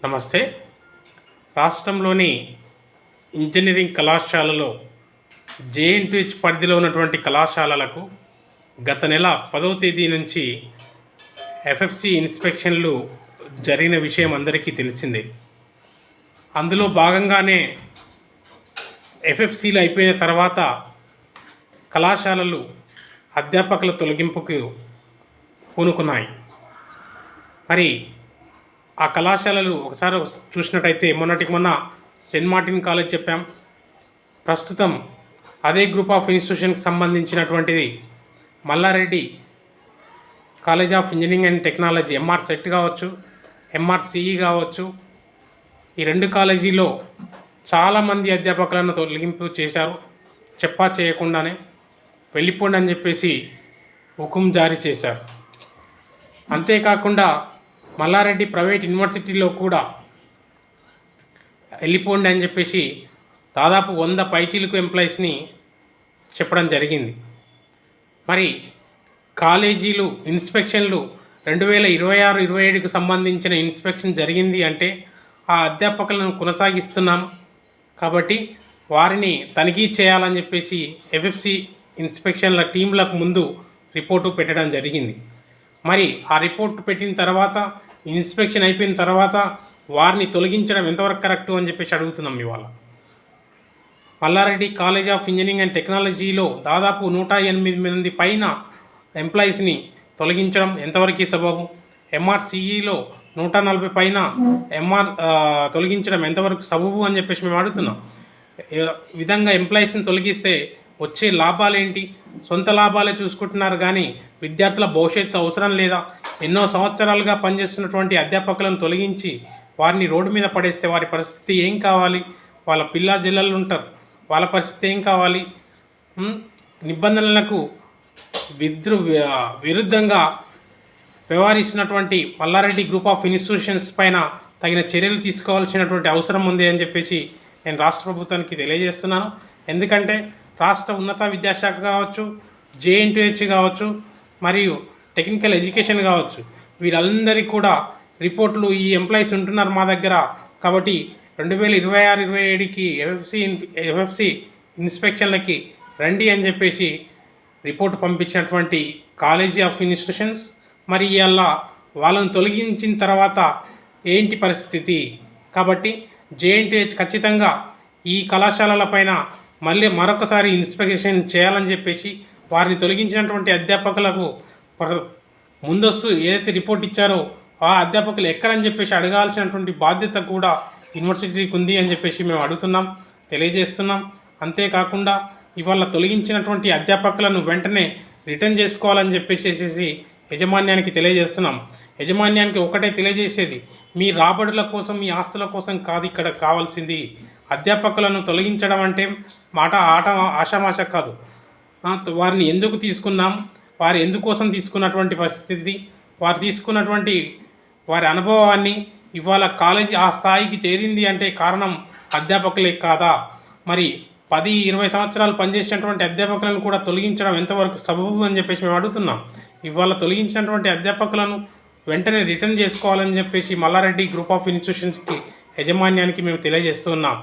నమస్తే. రాష్ట్రంలోని ఇంజనీరింగ్ కళాశాలలో జేఎన్టీహెచ్ పరిధిలో ఉన్నటువంటి కళాశాలలకు గత నెల 10వ తేదీ నుంచి ఎఫ్ఎఫ్సి ఇన్స్పెక్షన్లు జరిగిన విషయం అందరికీ తెలిసిందే. అందులో భాగంగానే ఎఫ్ఎఫ్సీలు అయిపోయిన తర్వాత కళాశాలలు అధ్యాపకుల తొలగింపుకు పూనుకున్నాయి. మరి ఆ కళాశాలలు ఒకసారి చూసినట్టయితే మొన్నటికి మొన్న సెయింట్ మార్టిన్ కాలేజ్ చెప్పాం. ప్రస్తుతం అదే గ్రూప్ ఆఫ్ ఇన్స్టిట్యూషన్కి సంబంధించినటువంటిది Mallareddy college of engineering and technology MR set కావచ్చు, ఎంఆర్సిఈ కావచ్చు. ఈ రెండు కాలేజీలో చాలామంది అధ్యాపకులను తొలగింపు చేశారు. చెప్పా చేయకుండానే వెళ్ళిపోండి అని చెప్పేసి హుకుం జారీ చేశారు. అంతేకాకుండా మల్లారెడ్డి ప్రైవేట్ యూనివర్సిటీలో కూడా వెళ్ళిపోండి అని చెప్పేసి దాదాపు 100 పైచీలకు ఎంప్లాయీస్ని చెప్పడం జరిగింది. మరి కాలేజీలు ఇన్స్పెక్షన్లు 2026-27కు సంబంధించిన ఇన్స్పెక్షన్ జరిగింది అంటే ఆ అధ్యాపకులను కొనసాగిస్తున్నాం కాబట్టి వారిని తనిఖీ చేయాలని చెప్పేసి ఎఫ్ఎఫ్సి ఇన్స్పెక్షన్ల టీంలకు ముందు రిపోర్టు పెట్టడం జరిగింది. మరి ఆ రిపోర్టు పెట్టిన తర్వాత ఇన్స్పెక్షన్ అయిపోయిన తర్వాత వారిని తొలగించడం ఎంతవరకు కరెక్టు అని చెప్పేసి అడుగుతున్నాం. ఇవాళ Mallareddy college of engineering and టెక్నాలజీలో దాదాపు 108 మంది పైన ఎంప్లాయీస్ని తొలగించడం ఎంతవరకు సబబు? ఎంఆర్సిఈలో 140 పైన తొలగించడం ఎంతవరకు సబబు అని చెప్పేసి మేము అడుగుతున్నాం. విధంగా ఎంప్లాయీస్ని తొలగిస్తే వచ్చే లాభాలేంటి? సొంత లాభాలే చూసుకుంటున్నారు కానీ విద్యార్థుల భవిష్యత్తు అవసరం లేదా? ఎన్నో సంవత్సరాలుగా పనిచేస్తున్నటువంటి అధ్యాపకులను తొలగించి వారిని రోడ్డు మీద పడేస్తే వారి పరిస్థితి ఏం కావాలి? వాళ్ళ పిల్ల జిల్లలు ఉంటారు, వాళ్ళ పరిస్థితి ఏం కావాలి? నిబంధనలకు విరుద్ధంగా వ్యవహరిస్తున్నటువంటి మల్లారెడ్డి గ్రూప్ ఆఫ్ ఇన్స్టిట్యూషన్స్ పైన తగిన చర్యలు తీసుకోవాల్సినటువంటి అవసరం ఉంది అని చెప్పేసి నేను రాష్ట్ర ప్రభుత్వానికి తెలియజేస్తున్నాను. ఎందుకంటే రాష్ట్ర ఉన్నత విద్యాశాఖ కావచ్చు, జేఎన్టీహెచ్ కావచ్చు, మరియు టెక్నికల్ ఎడ్యుకేషన్ కావచ్చు, వీరందరికీ కూడా రిపోర్ట్లు ఈ ఎంప్లాయీస్ ఉంటున్నారు మా దగ్గర కాబట్టి 2026-27కి ఎఫ్ఎఫ్సి ఇన్స్పెక్షన్లకి రండి అని చెప్పేసి రిపోర్టు పంపించినటువంటి కాలేజీ ఆఫ్ ఇన్స్టిట్యూషన్స్ మరి ఇవాళ వాళ్ళని తొలగించిన తర్వాత ఏంటి పరిస్థితి? కాబట్టి జేఎన్టీహెచ్ ఖచ్చితంగా ఈ కళాశాలలపైన మళ్ళీ మరొకసారి ఇన్స్పెక్షన్ చేయాలని చెప్పేసి వారిని తొలగించినటువంటి అధ్యాపకులకు ముందస్తు ఏదైతే రిపోర్ట్ ఇచ్చారో ఆ అధ్యాపకులు ఎక్కడని చెప్పేసి అడగాల్సినటువంటి బాధ్యత కూడా యూనివర్సిటీకి ఉంది అని చెప్పేసి మేము అడుగుతున్నాం, తెలియజేస్తున్నాం. అంతేకాకుండా ఇవాళ తొలగించినటువంటి అధ్యాపకులను వెంటనే రిటర్న్ చేసుకోవాలని చెప్పేసి యాజమాన్యానికి తెలియజేస్తున్నాం. యాజమాన్యానికి ఒకటే తెలియజేసేది, మీ రాబడుల కోసం, మీ ఆస్తుల కోసం కాదు ఇక్కడ కావాల్సింది. అధ్యాపకులను తొలగించడం అంటే ఆషామాష కాదు. వారిని ఎందుకు తీసుకున్నాం, వారు ఎందుకోసం తీసుకున్నటువంటి పరిస్థితి, వారు తీసుకున్నటువంటి వారి అనుభవాన్ని ఇవాళ కాలేజీ ఆ స్థాయికి చేరింది అంటే కారణం అధ్యాపకులే కాదా? మరి 10-20 సంవత్సరాలు పనిచేసినటువంటి అధ్యాపకులను కూడా తొలగించడం ఎంతవరకు సబబు అని చెప్పేసి మేము అడుగుతున్నాం. ఇవాళ తొలగించినటువంటి అధ్యాపకులను వెంటనే రిటర్న్ చేసుకోవాలని చెప్పేసి మల్లారెడ్డి గ్రూప్ ఆఫ్ ఇన్స్టిట్యూషన్స్కి యాజమాన్యానికి మేము తెలియజేస్తున్నాం.